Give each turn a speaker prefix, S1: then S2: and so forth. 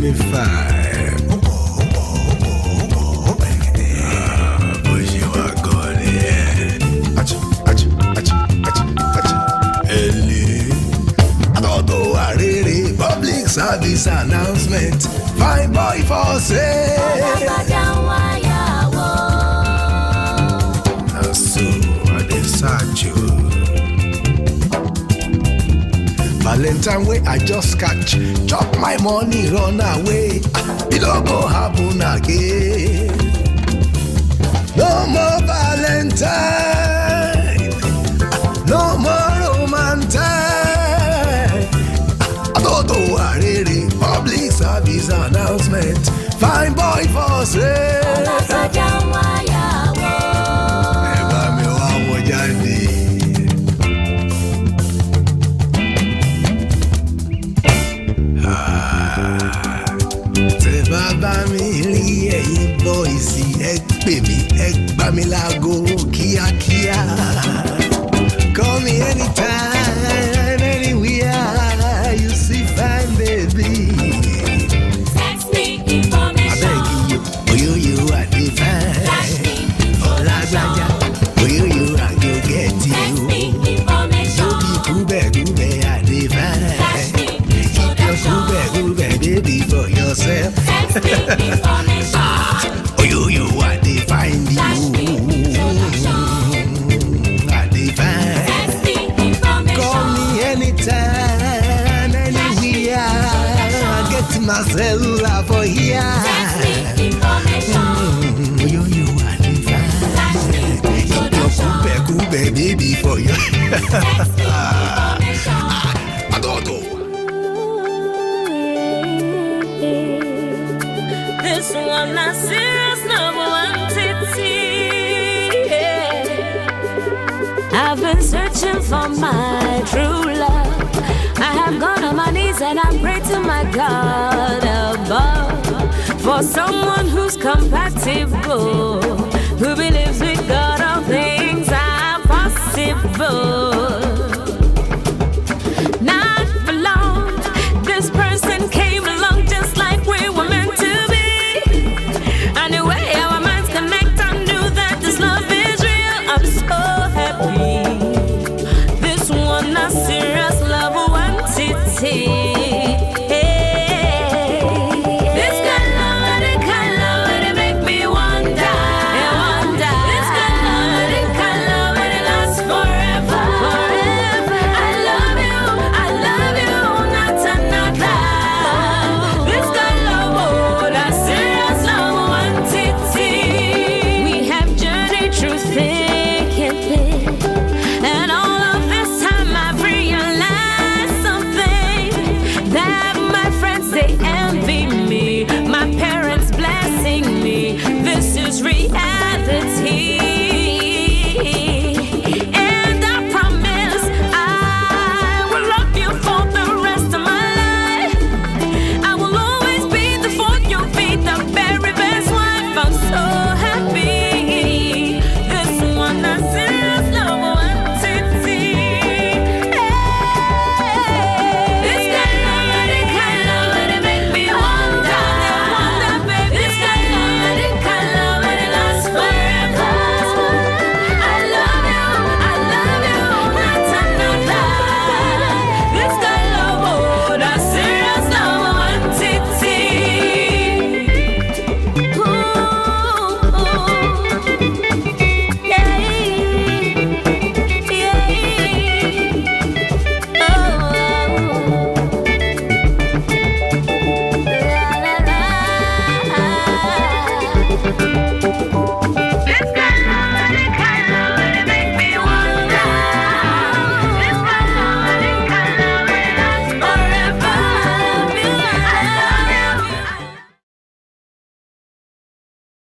S1: me fine. Push you are good, yeah. Adodo arere public service announcement. Fine boy for sale. So I dey search you. Valentine way I just catch, chop my money run away. It don't go happen again. No more Valentine, no more romance. Adodo arere public service announcement. Fine boy for sale. Bàbá mi rí ẹ̀yin bọ́ìsì ẹ pè mí ẹ gbà mí láago kíákíá. Call me anytime, anywhere you see fine baby.
S2: Text me information.
S1: I beg you, oyoyo I dey fine. Ọlágbájá, oyoyo I go get you.
S2: Text me information.
S1: No be kúbẹ̀kúbẹ̀ I dey fine. Keep your kúbẹ̀kúbẹ̀ baby for yourself.
S2: Text me information.
S1: Oyoyo I dey find you. I dey find.
S2: Text me information.
S1: Call me anytime, anywhere. I get my cellular for here.
S2: Text me information.
S1: Oyoyo I dey find. Keep your kúbẹ̀kúbẹ̀ baby for you.
S2: Text me information.
S1: Adodo.
S2: This one not serious, number one titty. I've been searching for my true love. I have gone on my knees and I pray to my God above for someone who's compatible, who believes with God all things are possible. Not for long, this person came along just like we were meant to be. And the way our minds connect, I knew that this love is real. I'm so happy. This one, a serious love, one titty.